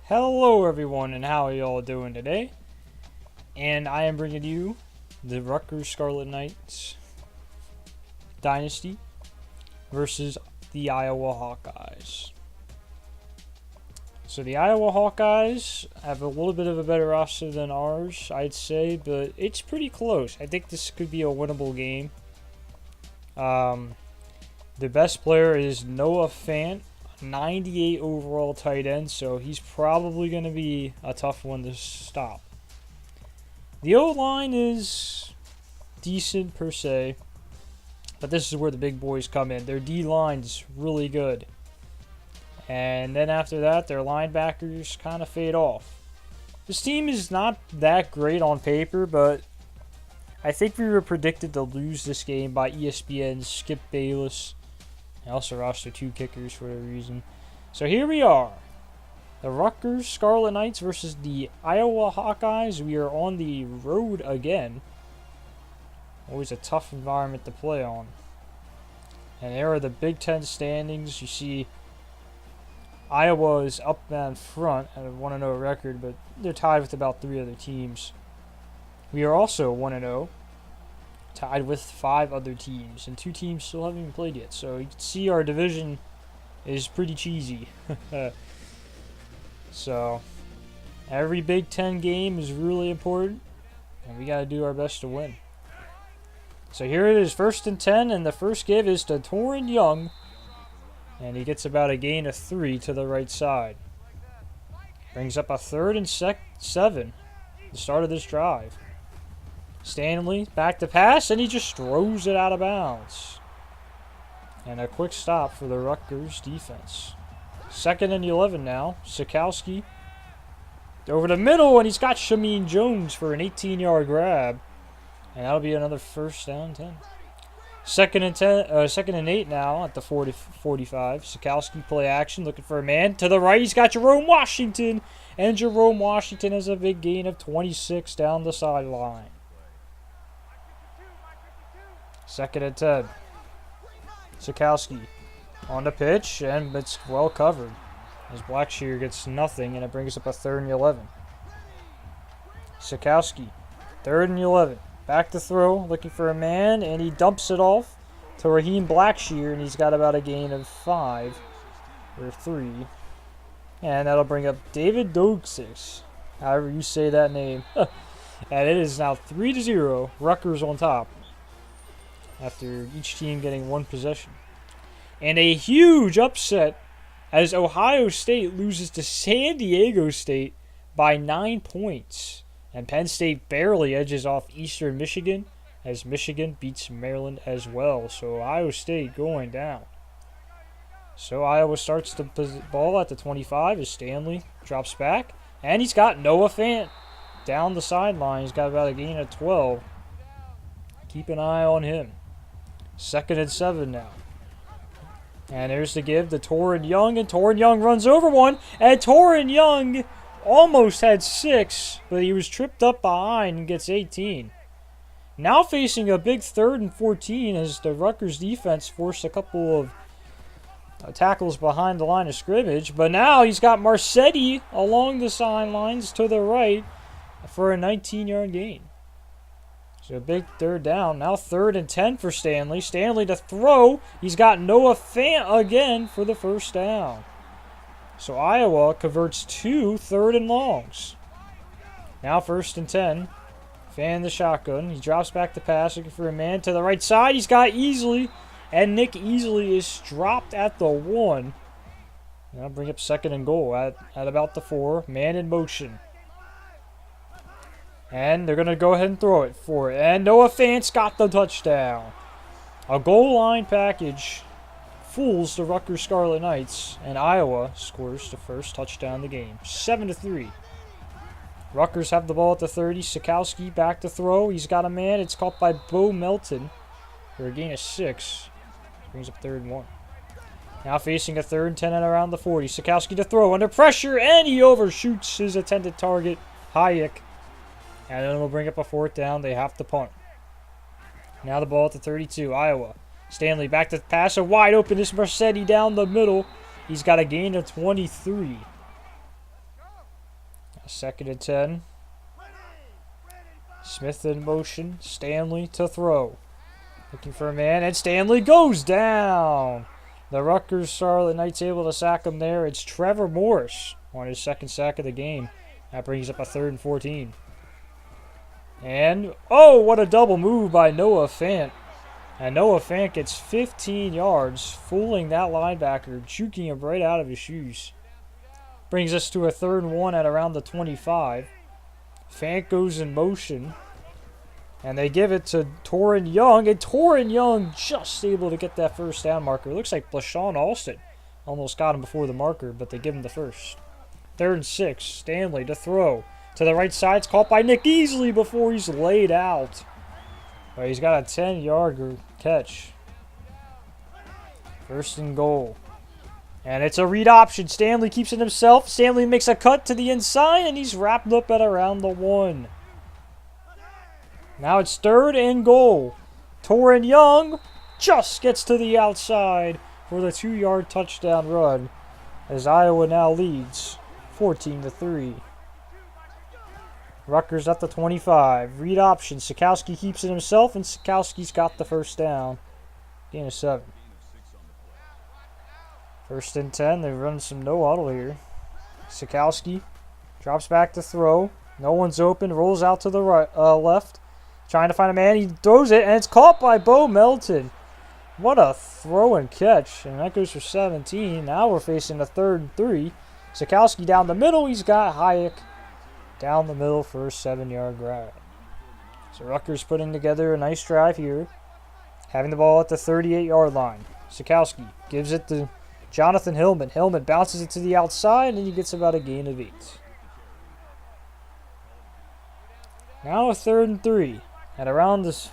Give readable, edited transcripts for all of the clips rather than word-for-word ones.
Hello everyone, and how are y'all doing today? And I am bringing you the Rutgers Scarlet Knights Dynasty versus the Iowa Hawkeyes. So the Iowa Hawkeyes have a little bit of a better roster than ours, I'd say, but it's pretty close. I think this could be a winnable game. The best player is Noah Fant, 98 overall tight end, so he's probably going to be a tough one to stop. The O-line is decent per se, but this is where the big boys come in. Their D-line is really good. And then after that, their linebackers kind of fade off. This team is not that great on paper, but I think we were predicted to lose this game by ESPN's Skip Bayless. I also roster 2 kickers for a reason. So here we are. The Rutgers Scarlet Knights versus the Iowa Hawkeyes. We are on the road again. Always a tough environment to play on. And there are the Big Ten standings. You see Iowa is up and front at a 1-0 record, but they're tied with about 3 other teams. We are also 1-0. Tied with 5 other teams, and 2 teams still haven't even played yet. So you can see our division is pretty cheesy. So every Big Ten game is really important, and we got to do our best to win. So here it is, 1st and 10, and the first give is to Torin Young, and he gets about a gain of 3 to the right side. Brings up a 3rd and 7, the start of this drive. Stanley back to pass, and he just throws it out of bounds. And a quick stop for the Rutgers defense. 2nd and 11 now. Sikowski over the middle, and he's got Shameen Jones for an 18-yard grab. And that'll be another 1st down 10. 2nd and 8 now at the 45. Sikowski play action, looking for a man. To the right, he's got Jerome Washington. And Jerome Washington has a big gain of 26 down the sideline. 2nd and 10. Sikowski on the pitch, and it's well covered. As Blackshear gets nothing, and it brings up a 3rd and 11. Sikowski, 3rd and 11. Back to throw, looking for a man, and he dumps it off to Raheem Blackshear, and he's got about a gain of 5 or 3. And that'll bring up David Doxis, however you say that name. And it is now 3-0, Rutgers on top, after each team getting 1 possession. And a huge upset as Ohio State loses to San Diego State by 9 points. And Penn State barely edges off Eastern Michigan as Michigan beats Maryland as well. So Ohio State going down. So Iowa starts the ball at the 25 as Stanley drops back. And he's got Noah Fant down the sideline. He's got about a gain of 12. Keep an eye on him. 2nd and 7 now. And there's the give to Torin Young, and Torin Young runs over one, and Torin Young almost had 6, but he was tripped up behind and gets 18. Now facing a big 3rd and 14 as the Rutgers defense forced a couple of tackles behind the line of scrimmage, but now he's got Marcetti along the sidelines to the right for a 19-yard gain. So a big 3rd down. Now 3rd and 10 for Stanley. Stanley to throw. He's got Noah Fant again for the 1st down. So Iowa converts 2 3rd and longs. Now 1st and 10. Fant the shotgun. He drops back to pass, looking for a man to the right side. He's got Easley. And Nick Easley is dropped at the 1. That'll bring up 2nd and goal at about the 4. Man in motion. And they're going to go ahead and throw it for it. And Noah Fant's got the touchdown. A goal line package fools the Rutgers Scarlet Knights. And Iowa scores the 1st touchdown of the game. 7-3. Rutgers have the ball at the 30. Sikowski back to throw. He's got a man. It's caught by Bo Melton for a gain of 6. Brings up 3rd and 1. Now facing a 3rd and 10 at around the 40. Sikowski to throw under pressure. And he overshoots his intended target, Hayek. And then we'll bring up a 4th down. They have to punt. Now the ball at the 32. Iowa. Stanley back to pass. A wide open is Marcetti down the middle. He's got a gain of 23. Second and 10. Smith in motion. Stanley to throw. Looking for a man, and Stanley goes down. The Rutgers Charlotte Knights able to sack him there. It's Trevor Morris on his second sack of the game. That brings up a 3rd and 14. And, oh, what a double move by Noah Fant. And Noah Fant gets 15 yards, fooling that linebacker, juking him right out of his shoes. Brings us to a 3rd and 1 at around the 25. Fant goes in motion. And they give it to Torrin Young. And Torrin Young just able to get that first down marker. It looks like LaShawn Alston almost got him before the marker, but they give him the first. 3rd and 6. Stanley to throw. To the right side. It's caught by Nick Easley before he's laid out. But he's got a 10-yard catch. 1st and goal. And it's a read option. Stanley keeps it himself. Stanley makes a cut to the inside, and he's wrapped up at around the 1. Now it's 3rd and goal. Torrin Young just gets to the outside for the 2-yard touchdown run as Iowa now leads 14-3. Rutgers at the 25. Read option. Sikowski keeps it himself, and Sikowski's got the first down. Gain of 7. 1st and 10. They're running some no huddle here. Sikowski drops back to throw. No one's open. Rolls out to the right, left. Trying to find a man. He throws it, and it's caught by Bo Melton. What a throw and catch. And that goes for 17. Now we're facing a 3rd and 3. Sikowski down the middle. He's got Hayek down the middle for a 7-yard grab. So Rutgers putting together a nice drive here. Having the ball at the 38-yard line. Sikowski gives it to Jonathan Hillman. Hillman bounces it to the outside, and he gets about a gain of 8. Now a 3rd and 3. At around this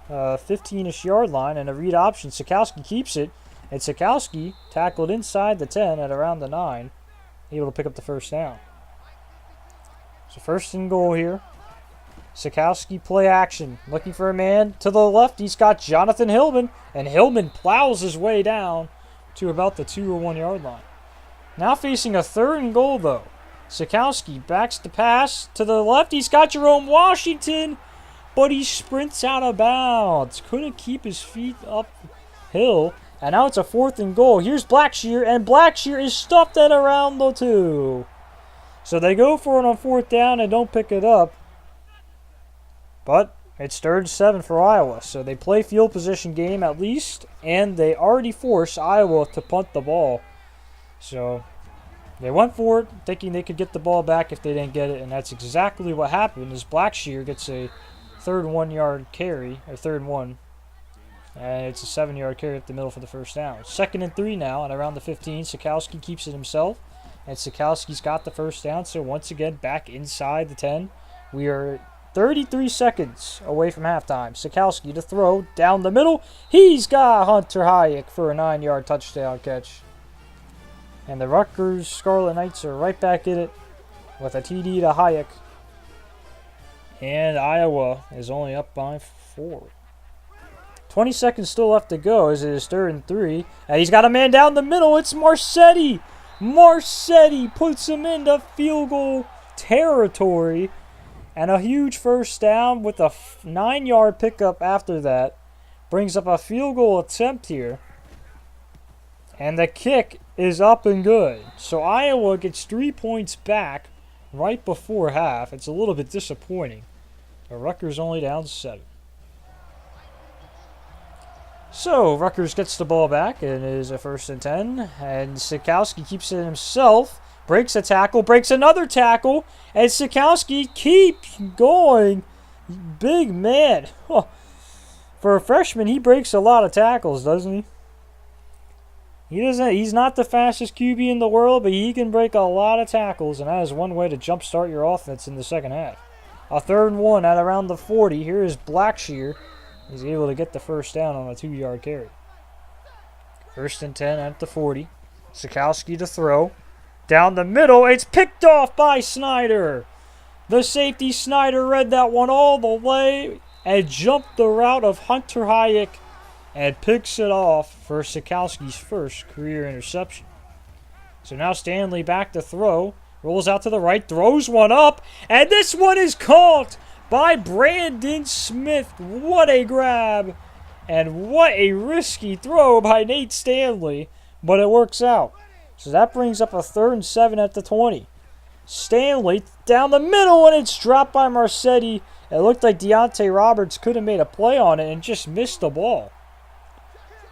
15-ish yard line, and a read option. Sikowski keeps it, and Sikowski tackled inside the 10 at around the 9, able to pick up the first down. So 1st and goal here. Sikowski play action, looking for a man to the left. He's got Jonathan Hillman, and Hillman plows his way down to about the 2 or 1 yard line. Now facing a 3rd and goal though. Sikowski backs the pass to the left. He's got Jerome Washington, but he sprints out of bounds. Couldn't keep his feet uphill. And now it's a 4th and goal. Here's Blackshear, and Blackshear is stuffed at around the 2. So they go for it on 4th down and don't pick it up. But it's 3rd and 7 for Iowa. So they play field position game at least, and they already force Iowa to punt the ball. So they went for it, thinking they could get the ball back if they didn't get it, and that's exactly what happened. As Blackshear gets a 3rd 1-yard carry, or 3rd and 1, and it's a 7-yard carry up the middle for the first down. 2nd and 3 now, and around the 15, Sikowski keeps it himself, and Sikowski's got the first down. So once again, back inside the 10. We are 33 seconds away from halftime. Sikowski to throw down the middle. He's got Hunter Hayek for a 9-yard touchdown catch. And the Rutgers Scarlet Knights are right back in it with a TD to Hayek. And Iowa is only up by 4. 20 seconds still left to go as it is 3rd and 3. And he's got a man down the middle. It's Marcetti. Marcetti puts him into field goal territory. And a huge first down with a 9-yard pickup after that. Brings up a field goal attempt here. And the kick is up and good. So Iowa gets 3 points back right before half. It's a little bit disappointing. But Rutgers only down 7. So Rutgers gets the ball back. It is a 1st and 10. And Sikowski keeps it himself. Breaks a tackle. Breaks another tackle. And Sikowski keeps going. Big man. Huh. For a freshman, he breaks a lot of tackles, doesn't he? He's not the fastest QB in the world, but he can break a lot of tackles, and that is one way to jumpstart your offense in the second half. A 3rd and 1 at around the 40. Here is Blackshear. He's able to get the first down on a 2-yard carry. 1st and 10 at the 40. Sikowski to throw. Down the middle. It's picked off by Snyder. The safety Snyder read that one all the way and jumped the route of Hunter Hayek and picks it off for Sikowski's first career interception. So now Stanley back to throw. Rolls out to the right, throws one up, and this one is caught by Brandon Smith. What a grab, and what a risky throw by Nate Stanley, but it works out. So that brings up a 3rd and 7 at the 20. Stanley down the middle, and it's dropped by Marcetti. It looked like Deontay Roberts could have made a play on it and just missed the ball.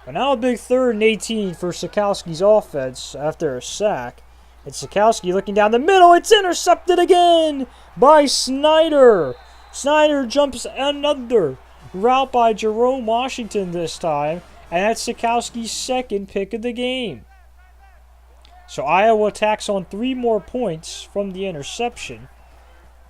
But now a big 3rd and 18 for Sikowski's offense after a sack. It's Sikowski looking down the middle. It's intercepted again by Snyder. Snyder jumps another route by Jerome Washington this time. And that's Sikowski's 2nd pick of the game. So Iowa tacks on 3 more points from the interception.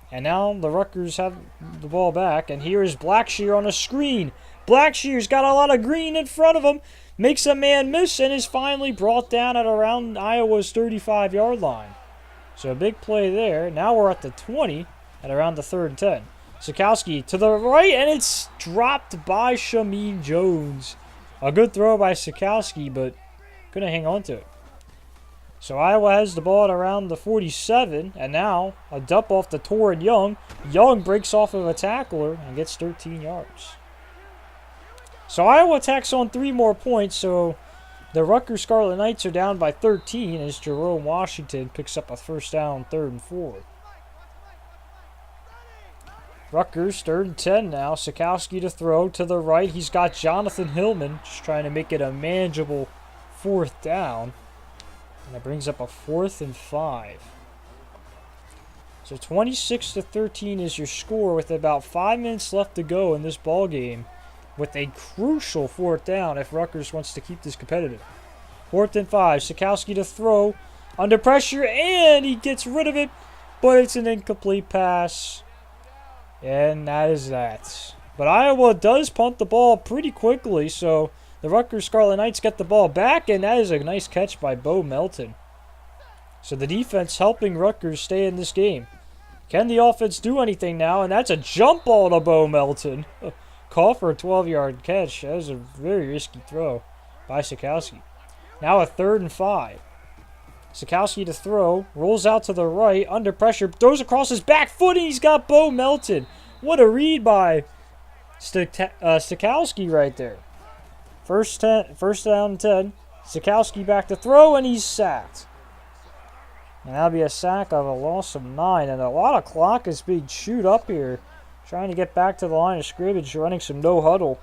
And now the Rutgers have the ball back. And here is Blackshear on a screen. Blackshear's got a lot of green in front of him. Makes a man miss and is finally brought down at around Iowa's 35-yard line. So a big play there. Now we're at the 20 at around the 3rd and 10. Sikowski to the right, and it's dropped by Shameen Jones. A good throw by Sikowski, but couldn't hang on to it. So Iowa has the ball at around the 47, and now a dump off to Torrin Young. Young breaks off of a tackler and gets 13 yards. So Iowa tacks on 3 more points, so the Rutgers Scarlet Knights are down by 13 as Jerome Washington picks up a 1st down, 3rd and 4. Rutgers, 3rd and 10 now. Sikowski to throw to the right. He's got Jonathan Hillman just trying to make it a manageable 4th down. And that brings up a 4th and 5. So 26-13 is your score with about 5 minutes left to go in this ball game, with a crucial 4th down if Rutgers wants to keep this competitive. 4th and 5. Sikowski to throw under pressure, and he gets rid of it, but it's an incomplete pass. And that is that. But Iowa does punt the ball pretty quickly, so the Rutgers Scarlet Knights get the ball back, and that is a nice catch by Bo Melton. So the defense helping Rutgers stay in this game. Can the offense do anything now? And that's a jump ball to Bo Melton. Call for a 12-yard catch. That was a very risky throw by Sikowski. Now a 3rd and 5. Sikowski to throw, rolls out to the right, under pressure, throws across his back foot, and he's got Bo Melton. What a read by Sikowski right there. First down and 10. Sikowski back to throw, and he's sacked. And that'll be a sack of a loss of 9, and a lot of clock is being chewed up here. Trying to get back to the line of scrimmage, running some no huddle.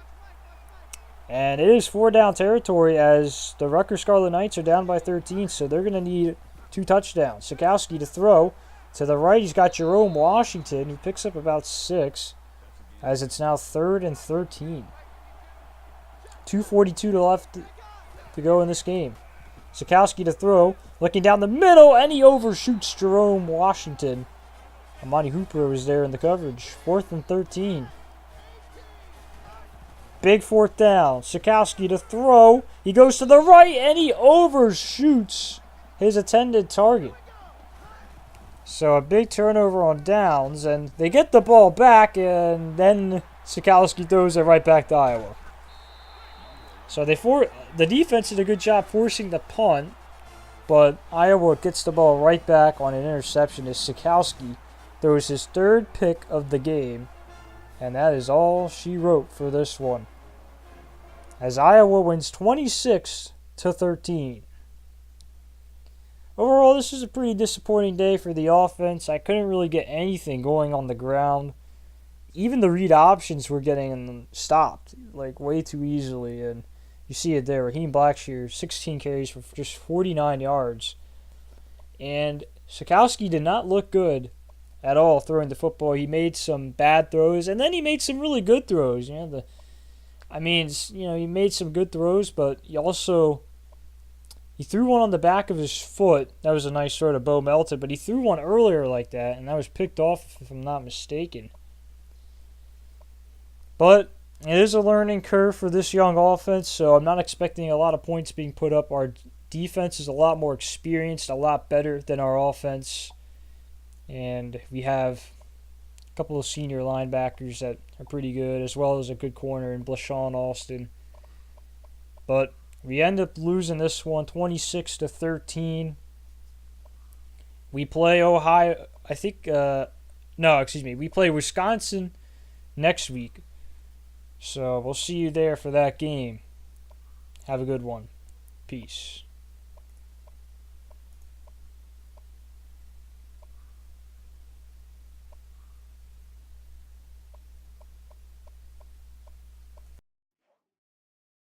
And it is 4-down territory as the Rutgers Scarlet Knights are down by 13, so they're going to need 2 touchdowns. Sikowski to throw. To the right, he's got Jerome Washington, who picks up about 6, as it's now 3rd and 13. 2:42 left to go in this game. Sikowski to throw, looking down the middle, and he overshoots Jerome Washington. Amani Hooper was there in the coverage. 4th and 13. Big 4th down. Sikowski to throw. He goes to the right, and he overshoots his intended target. So a big turnover on downs, and they get the ball back, and then Sikowski throws it right back to Iowa. So the defense did a good job forcing the punt, but Iowa gets the ball right back on an interception as Sikowski throws his 3rd pick of the game, and that is all she wrote for this one. As Iowa wins 26-13. Overall, this was a pretty disappointing day for the offense. I couldn't really get anything going on the ground. Even the read options were getting stopped like way too easily, and you see it there. Raheem Blackshear, 16 carries for just 49 yards. And Sikowski did not look good at all throwing the football. He made some bad throws, and then he made some really good throws. He made some good throws, but he threw one on the back of his foot. That was a nice throw to Bo Melton, but he threw one earlier like that, and that was picked off if I'm not mistaken. But it is a learning curve for this young offense, so I'm not expecting a lot of points being put up. Our defense is a lot more experienced, a lot better than our offense. And we have a couple of senior linebackers that are pretty good, as well as a good corner in Blashawn Alston. But we end up losing this one 26-13. We play Ohio. I think. No, excuse me. We play Wisconsin next week. So we'll see you there for that game. Have a good one. Peace.